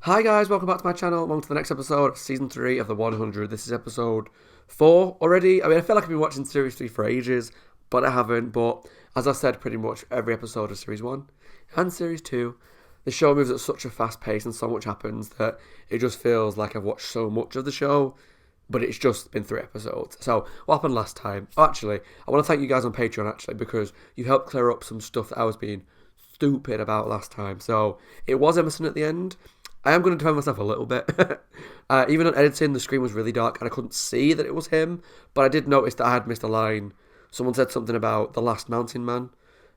Hi guys, welcome back to my channel. Welcome to the next episode of Season 3 of the 100. This is episode 4 already. I mean, I feel like I've been watching Series 3 for ages, but I haven't. But as I said, pretty much every episode of Series 1 and Series 2, the show moves at such a fast pace and so much happens that it just feels like I've watched so much of the show, but it's just been 3 episodes. So, what happened last time? Oh, actually, I want to thank you guys on Patreon, actually, because you helped clear up some stuff that I was being stupid about last time. So, it was Emerson at the end. I am going to defend myself a little bit. Even on editing, the screen was really dark and I couldn't see that it was him, but I did notice that I had missed a line. Someone said something about the last mountain man.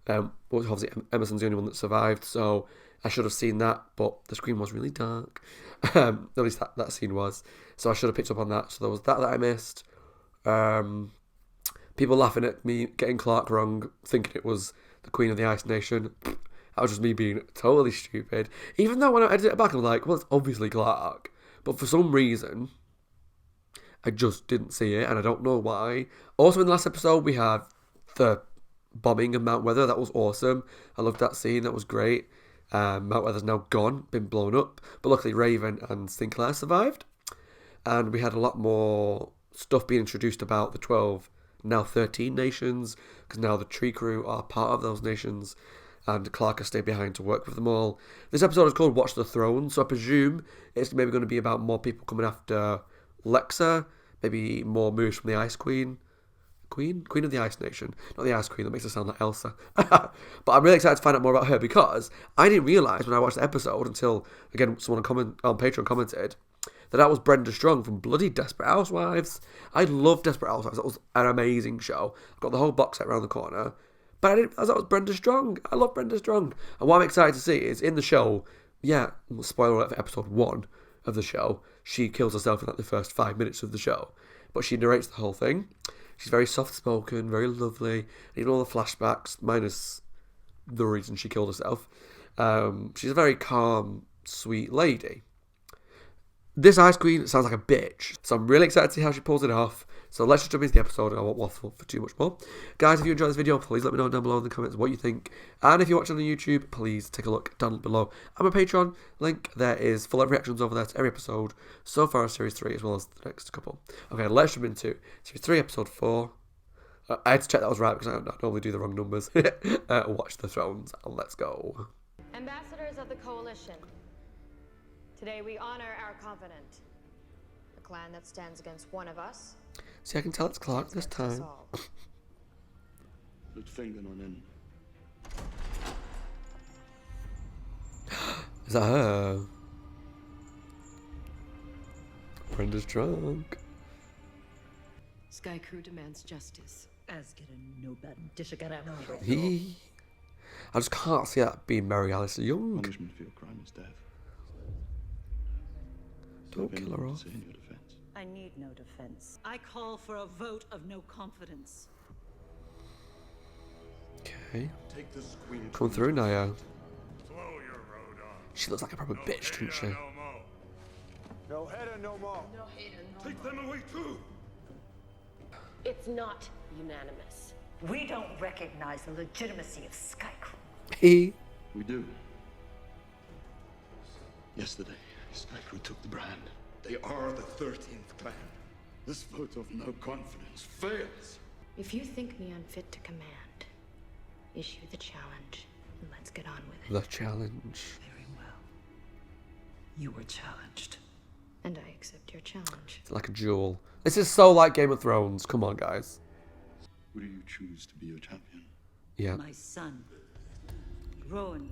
Well, obviously, Emerson's the only one that survived, so I should have seen that, but the screen was really dark. At least that scene was. So I should have picked up on that. So there was that I missed. People laughing at me getting Clark wrong, thinking it was the Queen of the Ice Nation. That was just me being totally stupid. Even though when I edit it back, I'm like, well, it's obviously Clark. But for some reason, I just didn't see it, and I don't know why. Also, in the last episode, we had the bombing of Mount Weather. That was awesome. I loved that scene. That was great. Mount Weather's now gone, been blown up. But luckily, Raven and Sinclair survived. And we had a lot more stuff being introduced about the 12, now 13 nations, because now the Tree Crew are part of those nations. And Clark has stayed behind to work with them all. This episode is called Watch the Throne, so I presume it's maybe going to be about more people coming after Lexa, maybe more moves from the Ice Queen. Queen of the Ice Nation. Not the Ice Queen, that makes it sound like Elsa. But I'm really excited to find out more about her because I didn't realise when I watched the episode until, again, someone on Patreon commented, that was Brenda Strong from bloody Desperate Housewives. I love Desperate Housewives. That was an amazing show. I've got the whole box set around the corner. But I didn't realize that was Brenda Strong. I love Brenda Strong. And what I'm excited to see is in the show, spoiler alert for episode 1 of the show, she kills herself in like the first 5 minutes of the show. But she narrates the whole thing. She's very soft-spoken, very lovely. Even all the flashbacks, minus the reason she killed herself. She's a very calm, sweet lady. This Ice Queen sounds like a bitch, so I'm really excited to see how she pulls it off. So let's just jump into the episode and I won't waffle for too much more. Guys, if you enjoyed this video, please let me know down below in the comments what you think. And if you're watching on YouTube, please take a look down below at my Patreon link. There is full reactions over there to every episode so far of Series 3 as well as the next couple. Okay, let's jump into Series 3, Episode 4. I had to check that was right because I normally do the wrong numbers. Watch the Thrones and let's go. Ambassadors of the Coalition. Today we honor our covenant. The clan that stands against one of us. See, I can tell it's Clark this time. Put finger on him. Is that her? Brenda's drunk. Sky Crew demands justice. As get a no bad dish again. I just can't see that being Mary Alice Young. Punishment for your crime is death. Don't kill her off. I need no defense. I call for a vote of no confidence. Okay. Take this queen. Come through, Naya. Slow your road on. She looks like a proper bitch, doesn't she? No header, no more. No hater, no Take them away too. It's not unanimous. We don't recognize the legitimacy of Sky Crew. He. We do. Yesterday, Sky Crew took the brand. They are the 13th clan. This vote of no confidence fails. If you think me unfit to command, issue the challenge and let's get on with it. The challenge. Very well. You were challenged. And I accept your challenge. It's like a duel. This is so like Game of Thrones. Come on, guys. Who do you choose to be your champion? Yeah. My son, Rowan,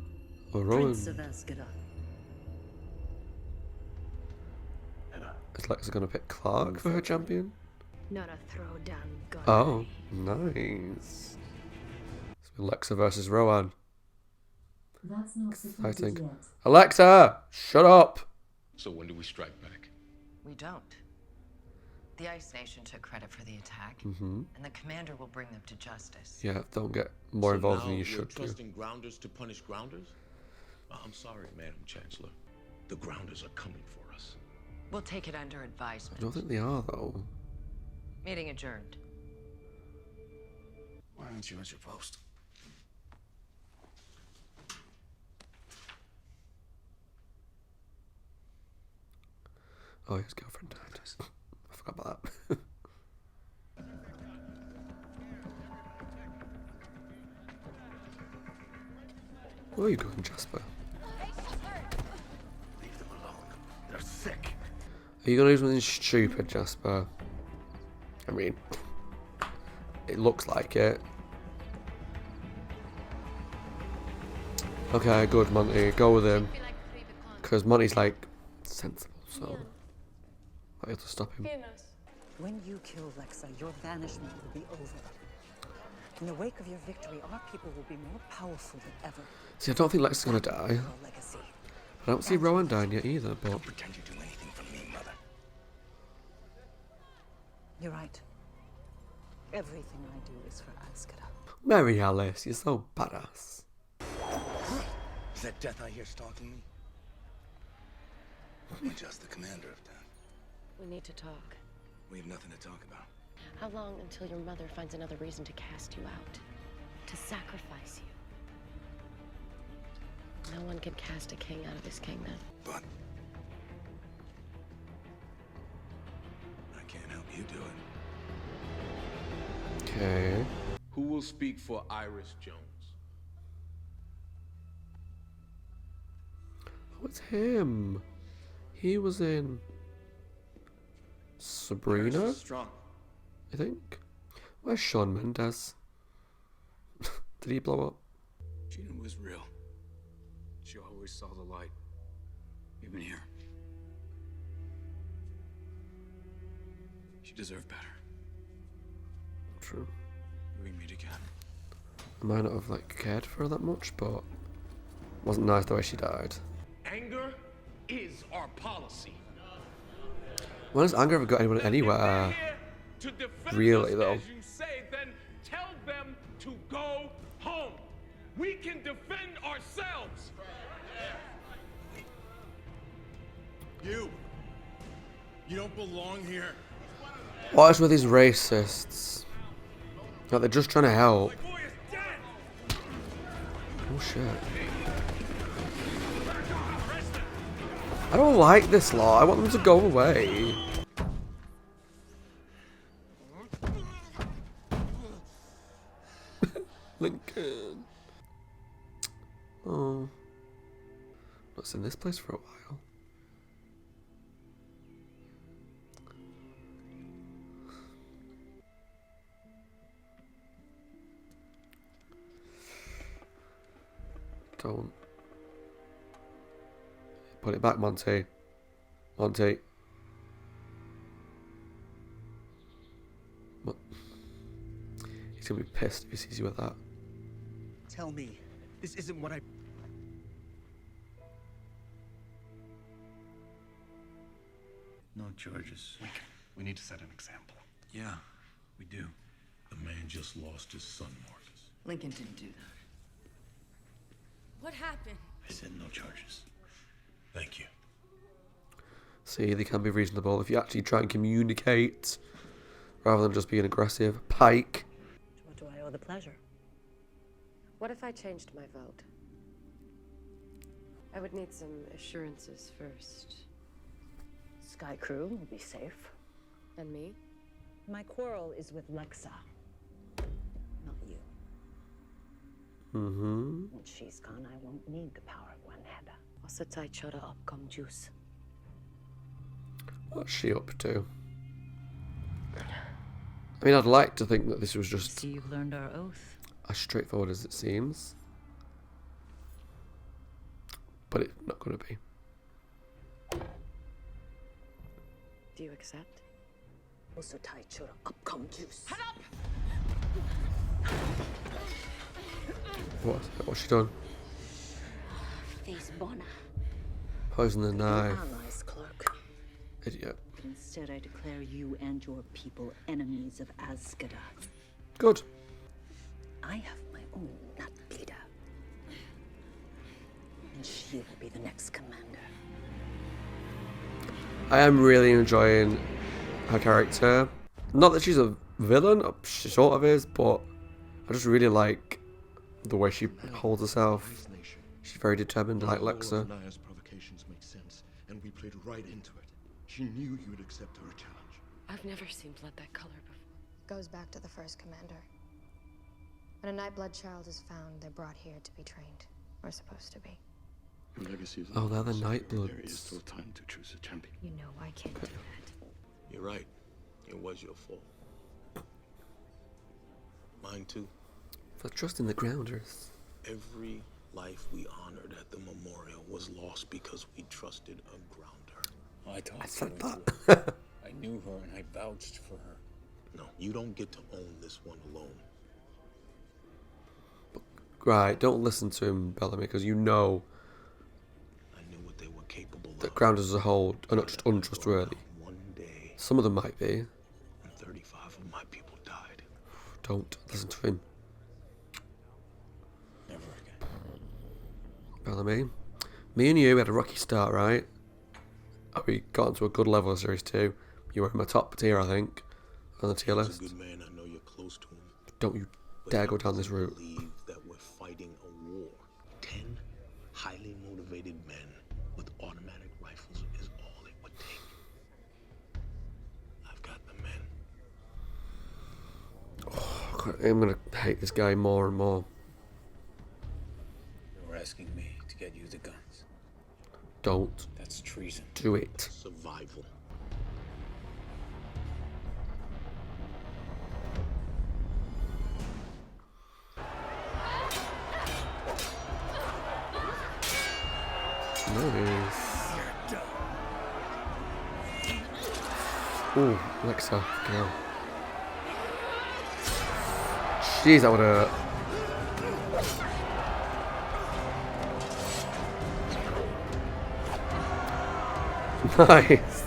Oh, Rowan. Prince of Ascadon. Is Lexa going to pick Clark for her champion? Not a throwdown gun. Oh, nice. So Lexa versus Rowan. That's not Exciting. supported yet. Alexa, shut up. So when do we strike back? We don't. The Ice Nation took credit for the attack, Mm-hmm. and the commander will bring them to justice. Yeah, don't get more involved than you you're should do. trusting grounders to punish grounders? I'm sorry, Madam Chancellor. The grounders are coming for us. We'll take it under I advisement. don't think they are, though. Meeting adjourned. Why aren't you at your post? Oh, his girlfriend died. I forgot about that. Where are you going, Jasper? Leave them alone. They're sick. Are you going to do something stupid, Jasper? I mean, it looks like it. Okay, good, Monty. Go with him. Because Monty's, like, sensible, so I have to stop him. When you kill Lexa, your banishment will be over. In the wake of your victory, our people will be more powerful than ever. See, I don't think Lex is going to die. Our legacy. I don't see Rowan dying yet either, but... Don't pretend you do anything for me, Mother. You're right. Everything I do is for Azkaban. Mary Alice, you're so badass. Is that Death I hear stalking me? I'm just the commander of Death. We need to talk. We have nothing to talk about. How long until your mother finds another reason to cast you out? To sacrifice you? No one can cast a king out of his kingdom. But I can't help you do it. Okay. Who will speak for Iris Jones? Oh, it's him. He was in Sabrina, Strong. I think. Where's Shawn Mendes? Did he blow up? Gina was real. She always saw the light. Even here. She deserved better. True. We meet again. I might not have like cared for her that much, but wasn't nice the way she died. Anger is our policy. When has anger ever got anyone anywhere? Really, though. As you say, then tell them to go home. We can defend ourselves. You don't belong here. What is with these racists? Like, they're just trying to help. Oh shit. I don't like this law. I want them to go away. Lincoln. Oh. Not in this place for a while. Don't. Put it back, Monty. Monty. What? He's gonna be pissed if he sees you with that. Tell me, this isn't what I... No charges. Lincoln, we need to set an example. Yeah, we do. The man just lost his son, Marcus. Lincoln didn't do that. What happened? I said no charges. Thank you. See, they can be reasonable if you actually try and communicate rather than just being aggressive. Pike. What do I owe the pleasure? What if I changed my vote? I would need some assurances first. Sky Crew will be safe. And me? My quarrel is with Lexa, not you. Mm-hmm. When she's gone, I won't need the power of one head. Also, I showed up come juice. What's she up to? I mean, I'd like to think that this was just See, you've learned our oath. as straightforward as it seems. But it's not going to be. Do you accept? Also, showed up come juice. What's she done? Face Bona. Poison the knife. Allies, Clark. Idiot. But instead, I declare you and your people enemies of Azkaban. Good. I have my own, not Peter. And she will be the next commander. I am really enjoying her character. Not that she's a villain, she sort of is, but I just really like the way she holds herself. She's very determined, like Lexa. Naya's provocations make sense, and we played right into it. She knew you would accept her challenge. I've never seen blood that color before. Goes back to the first commander. When a Nightblood child is found, they're brought here to be trained. Or supposed to be. Your legacy is Oh, they're the There is Nightbloods. still time to choose a champion. You know I can't do that. You're right. It was your fault. Mine too. For trusting the grounders. Every life we honored at the memorial was lost because we trusted a grounder. I talked I her said into that. it. I knew her and I vouched for her. No, you don't get to own this one alone. Right, don't listen to him, Bellamy, because you know I knew what they were capable that of. grounders as a whole are not just untrustworthy. One day, Some of them might be. and 35 of my people died. Don't listen to him, Never again. Bellamy. Me and you had a rocky start, right? We got into a good level of Series 2. You were in my top tier, I think, on the tier He's list. a good man. I know you're close to him. Don't you But dare he go down this doesn't route. believe that we're fighting a war. 10 highly motivated men with automatic rifles is all it would take. I've got the men. I'm gonna hate this guy more and more. You're asking me to get you the guns. Don't That's treason. do it. Survival. Nice. Ooh, Alexa, go. Jeez, that would hurt. Nice.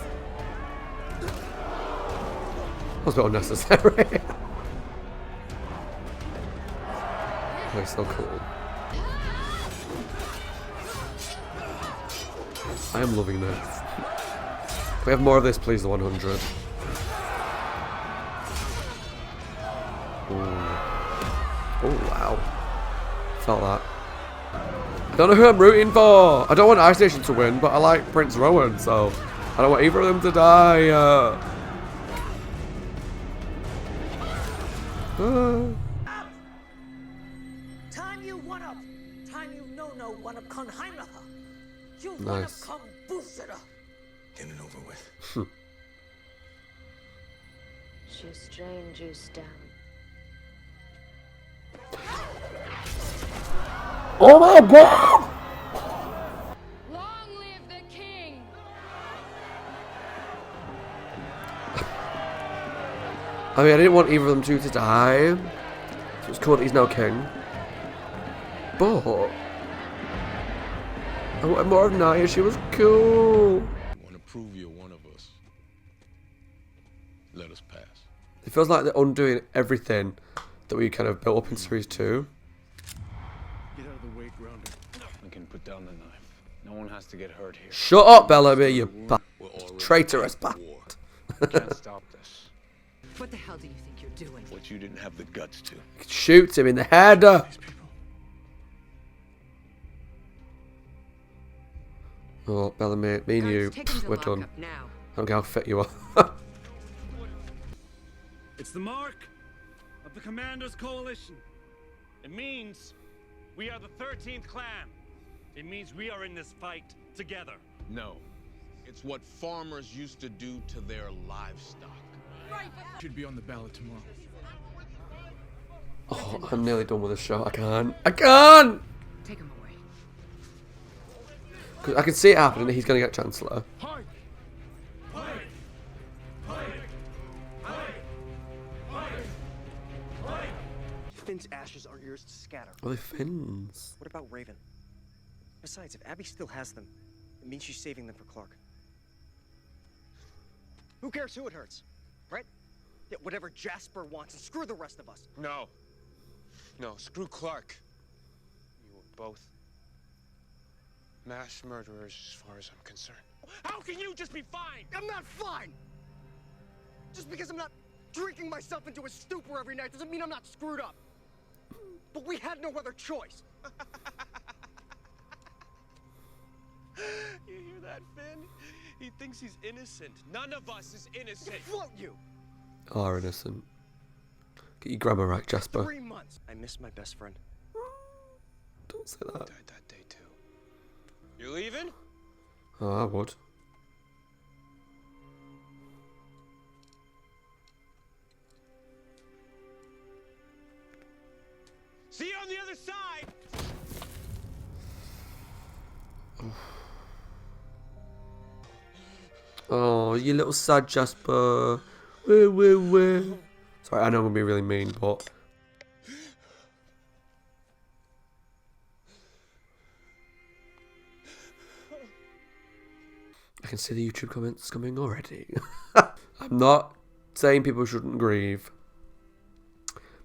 That was a bit unnecessary. Oh, he's so cool. I am loving this. Can we have more of this, please, the 100? Ooh. Oh, wow. Felt that. I don't know who I'm rooting for. I don't want Ice Nation to win, but I like Prince Rowan, so I don't want either of them to die. Time you one up. Time you no one up con Heimlacher. You one up Nice. con Bullshitter. Get it over with. Shoestrain, juice down. Oh my god! Long live the king! I mean, I didn't want either of them two to die. So it's cool that he's now king. But I wanted more of Naya. She was cool. You want to prove you're one of us? Let us pass. It feels like they're undoing everything that we kind of built up in Series 2. Get out of the way, Grounder. We can put down the knife. No one has to get hurt here. Shut up, Bellamy, you We're already traitorous at bastard. war. We can't stop this. What the hell do you think you're doing? What you didn't have the guts to. Shoots him in the head. These people. Oh, Bellamy, me and you, Take him to we're done. lockup now. I don't care how fit you are. It's the mark of the Commander's Coalition. It means we are the 13th clan. It means we are in this fight together. No. It's what farmers used to do to their livestock. Should be on the ballot tomorrow. Oh, I'm nearly done with this show. I can't. I can't! Take him away. 'Cause I can see it happening that he's going to get Chancellor. Finn's ashes are yours to scatter. Oh, they fins. What about Raven? Besides, if Abby still has them, it means she's saving them for Clark. Who cares who it hurts, right? Yeah, whatever Jasper wants, and screw the rest of us. No. No, screw Clark. You were both mass murderers as far as I'm concerned. How can you just be fine? I'm not fine! Just because I'm not drinking myself into a stupor every night doesn't mean I'm not screwed up. But we had no other choice. You hear that, Finn? He thinks he's innocent. None of us is innocent. Float you! Are innocent. Get your grammar right, Jasper. 3 months. I miss my best friend. Don't say that. Died that day too. You're leaving? Oh, I would. See you on the other side! Oh, you little sad Jasper. Woo, woo, woo. Sorry, I know I'm going to be really mean, but... I can see the YouTube comments coming already. I'm not saying people shouldn't grieve.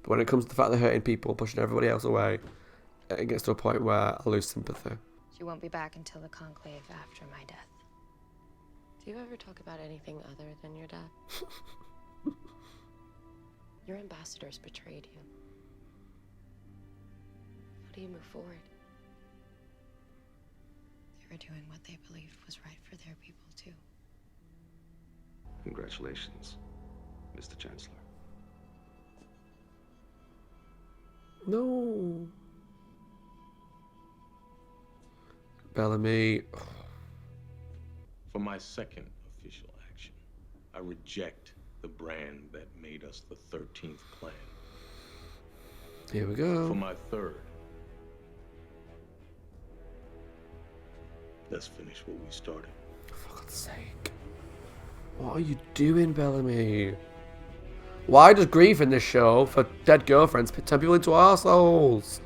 But when it comes to the fact they're hurting people, pushing everybody else away, it gets to a point where I lose sympathy. She won't be back until the conclave after my death. Do you ever talk about anything other than your dad? Your ambassadors betrayed you. How do you move forward? They were doing what they believed was right for their people, too. Congratulations, Mr. Chancellor. No. Bellamy. For my second official action, I reject the brand that made us the 13th clan. Here we go. For my third, let's finish what we started. For God's sake. What are you doing, Bellamy? Why does grief in this show for dead girlfriends turn people into arseholes?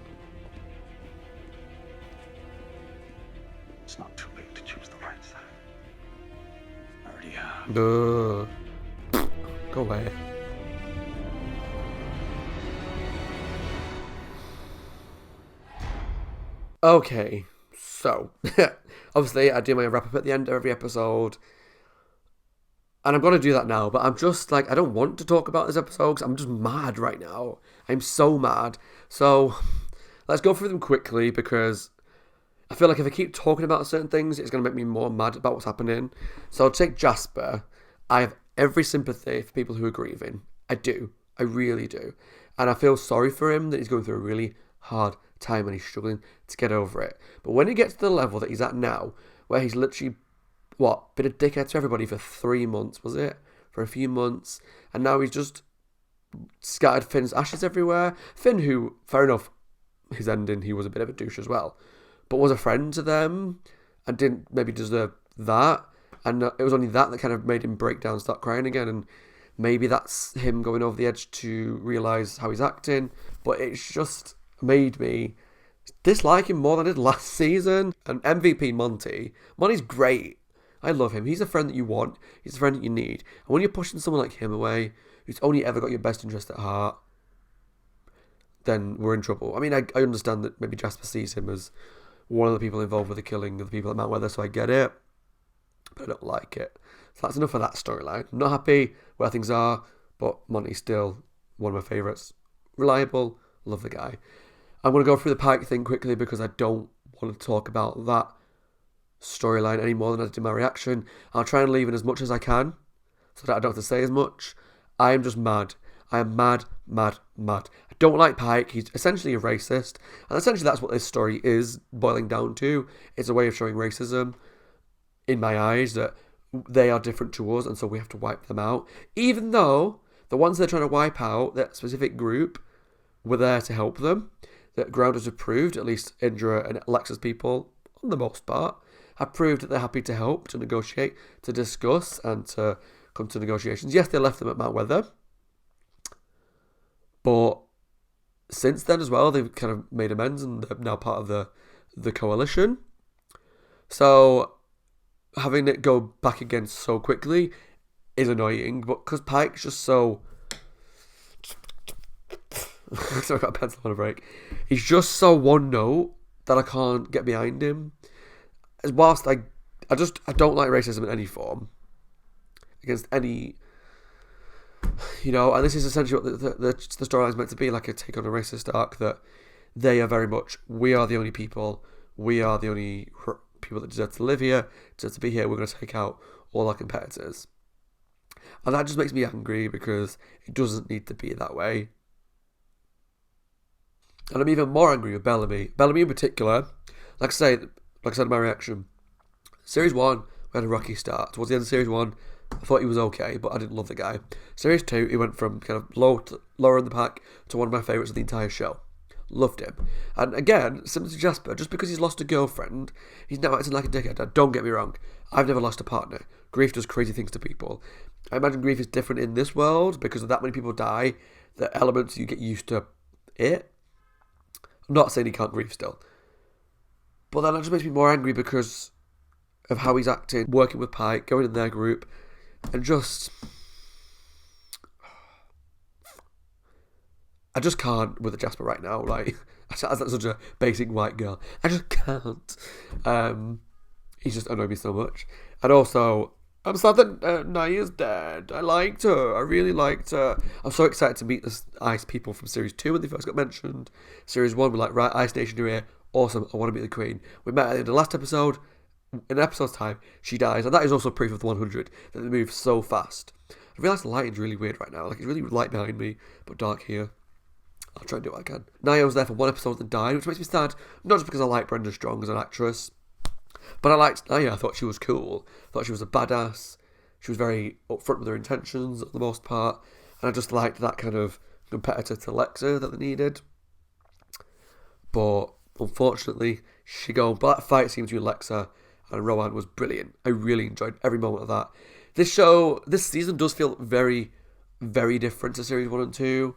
It's not too late to choose the right side. I already have. Duh. Go away. Okay, so obviously I do my wrap up at the end of every episode, and I'm gonna do that now. But I'm just like, I don't want to talk about this episode because I'm just mad right now. I'm so mad. So let's go through them quickly because I feel like if I keep talking about certain things, it's gonna make me more mad about what's happening. So I'll take Jasper. I have every sympathy for people who are grieving. I do. I really do. And I feel sorry for him that he's going through a really hard time and he's struggling to get over it. But when he gets to the level that he's at now, where he's literally, been a dickhead to everybody for 3 months, was it? For a few months. And now he's just scattered Finn's ashes everywhere. Finn, who, fair enough, his ending, he was a bit of a douche as well. But was a friend to them and didn't maybe deserve that. And it was only that kind of made him break down and start crying again. And maybe that's him going over the edge to realise how he's acting. But it's just made me dislike him more than I did last season. And MVP Monty. Monty's great. I love him. He's a friend that you want. He's a friend that you need. And when you're pushing someone like him away, who's only ever got your best interest at heart, then we're in trouble. I mean, I understand that maybe Jasper sees him as one of the people involved with the killing of the people at Mount Weather, so I get it. But I don't like it. So that's enough of that storyline. I'm not happy where things are, but Monty's still one of my favourites. Reliable, love the guy. I'm going to go through the Pike thing quickly because I don't want to talk about that storyline any more than I did in my reaction. I'll try and leave in as much as I can so that I don't have to say as much. I am just mad. I am mad, mad, mad. I don't like Pike. He's essentially a racist. And essentially that's what this story is boiling down to. It's a way of showing racism in my eyes, that they are different to us and so we have to wipe them out. Even though the ones they're trying to wipe out, that specific group, were there to help them. That Grounders have proved, at least Indra and Alexa's people, on the most part, have proved that they're happy to help, to negotiate, to discuss, and to come to negotiations. Yes, they left them at Mount Weather. But since then as well, they've kind of made amends and they're now part of the coalition. So having it go back again so quickly is annoying, but because Pike's just so... Sorry, I got a pencil on a break. He's just so one note that I can't get behind him. As whilst I don't like racism in any form. Against any... and this is essentially what the storyline is meant to be, like a take on a racist arc, that they are very much, we are the only people, we are the only people that deserve to live here, deserve to be here. We're going to take out all our competitors. And that just makes me angry because it doesn't need to be that way. And I'm even more angry with Bellamy. Bellamy in particular, like I said in my reaction, Series 1, we had a rocky start. Towards the end of Series 1, I thought he was okay, but I didn't love the guy. Series 2, he went from kind of lower in the pack to one of my favourites of the entire show. Loved him. And again, similar to Jasper, just because he's lost a girlfriend, he's now acting like a dickhead. Now, don't get me wrong, I've never lost a partner. Grief does crazy things to people. I imagine grief is different in this world because of that many people die, the elements you get used to it. I'm not saying he can't grieve still. But then that just makes me more angry because of how he's acting, working with Pike, going in their group, and just... I just can't with the Jasper right now. Like, as such a basic white girl, I just can't. He's just annoyed me so much. And also, I'm sad that Naya's dead. I liked her. I really liked her. I'm so excited to meet the Ice people from Series 2 when they first got mentioned. Series 1, we're like, right, Ice Nation, you're here. Awesome, I want to meet the Queen. We met in the last episode. In an episode's time, she dies. And that is also proof of the 100, that they move so fast. I realise the lighting's really weird right now. Like, it's really light behind me, but dark here. I'll try and do what I can. Naya was there for one episode and died, which makes me sad. Not just because I like Brenda Strong as an actress, but I liked Naya. I thought she was cool. I thought she was a badass. She was very upfront with her intentions, for the most part. And I just liked that kind of competitor to Lexa that they needed. But unfortunately, she gone. But that fight scene between Lexa and Rowan was brilliant. I really enjoyed every moment of that. This season does feel very, very different to Series 1 and 2.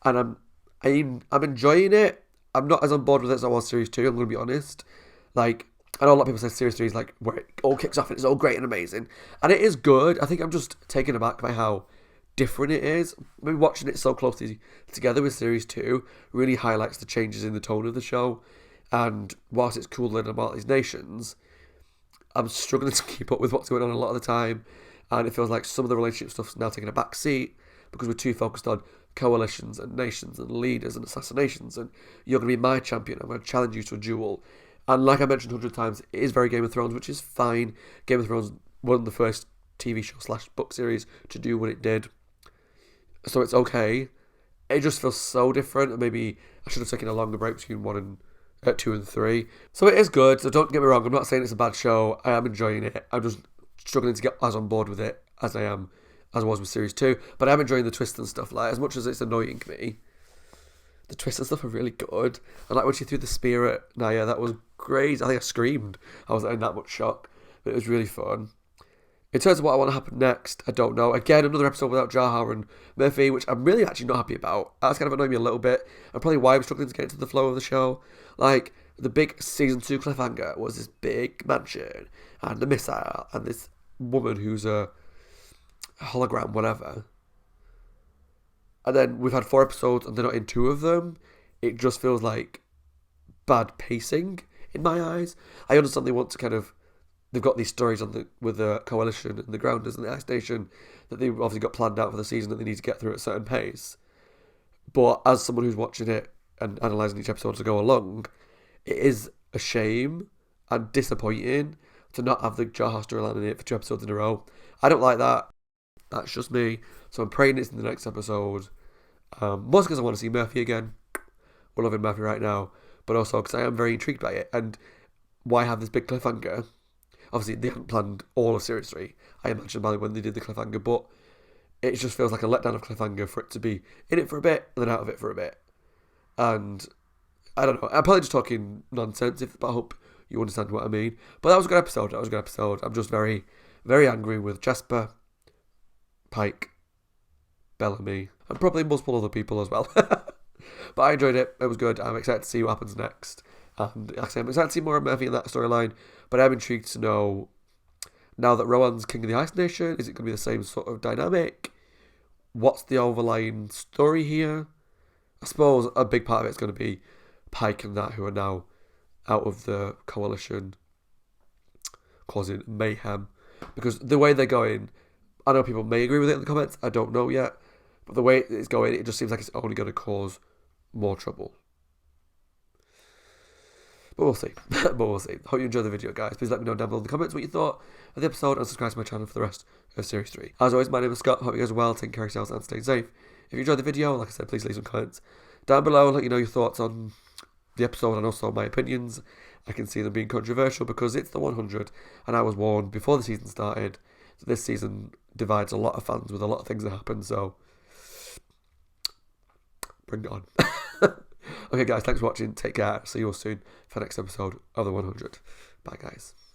And I'm enjoying it. I'm not as on board with it as I was Series 2, I'm going to be honest. Like, I know a lot of people say Series 3 is like where it all kicks off and it's all great and amazing. And it is good. I think I'm just taken aback by how different it is. Maybe watching it so closely together with Series 2 really highlights the changes in the tone of the show. And whilst it's cool learning about these nations, I'm struggling to keep up with what's going on a lot of the time. And it feels like some of the relationship stuff's now taking a back seat because we're too focused on coalitions and nations and leaders and assassinations, and you're going to be my champion. I'm going to challenge you to a duel. And like I mentioned 100 times, it is very Game of Thrones, which is fine. Game of Thrones, one of the first TV show / book series to do what it did, so it's okay. It just feels so different, and maybe I should have taken a longer break between 2 and 3. So it is good, so don't get me wrong, I'm not saying it's a bad show. I am enjoying it. I'm just struggling to get as on board with it as I was with Series 2, but I'm enjoying the twists and stuff. Like, as much as it's annoying me, the twists and stuff are really good. And like when she threw the spear at Naya, that was great. I think I screamed. I was in that much shock, but it was really fun. In terms of what I want to happen next, I don't know. Again, another episode without Jahar and Murphy, which I'm really actually not happy about. That's kind of annoyed me a little bit, and probably why I'm struggling to get into the flow of the show. Like, the big Season 2 cliffhanger was this big mansion, and the missile, and this woman who's a hologram, whatever. And then we've had 4 episodes and they're not in 2 of them. It just feels like bad pacing in my eyes. I understand they want to they've got these stories with the Coalition and the Grounders and the Ice Nation that they've obviously got planned out for the season that they need to get through at a certain pace. But as someone who's watching it and analysing each episode as I go along, it is a shame and disappointing to not have the Jahar storyline in it for 2 episodes in a row. I don't like that. That's just me. So I'm praying it's in the next episode. Mostly because I want to see Murphy again. We're loving Murphy right now. But also because I am very intrigued by it. And why have this big cliffhanger? Obviously, they hadn't planned all of Series 3. I imagine by when they did the cliffhanger. But it just feels like a letdown of cliffhanger for it to be in it for a bit and then out of it for a bit. And I don't know. I'm probably just talking nonsense, but I hope you understand what I mean. But that was a good episode. I'm just very, very angry with Jasper, Pike, Bellamy, and probably multiple other people as well. But I enjoyed it. It was good. I'm excited to see what happens next. And like I say, I'm excited to see more of Murphy in that storyline. But I'm intrigued to know, now that Rowan's King of the Ice Nation, is it going to be the same sort of dynamic? What's the overlying story here? I suppose a big part of it's going to be Pike and that, who are now out of the Coalition, causing mayhem. Because the way they're going, I know people may agree with it in the comments, I don't know yet, but the way it's going, it just seems like it's only going to cause more trouble. But we'll see. But we'll see. Hope you enjoyed the video, guys. Please let me know down below in the comments what you thought of the episode and subscribe to my channel for the rest of Series 3. As always, my name is Scott. Hope you guys are well, taking care of yourselves and staying safe. If you enjoyed the video, like I said, please leave some comments down below and let you know your thoughts on the episode and also my opinions. I can see them being controversial because it's the 100, and I was warned before the season started that this season divides a lot of fans with a lot of things that happen, so bring it on. Okay, guys, thanks for watching. Take care. See you all soon for the next episode of the 100. Bye, guys.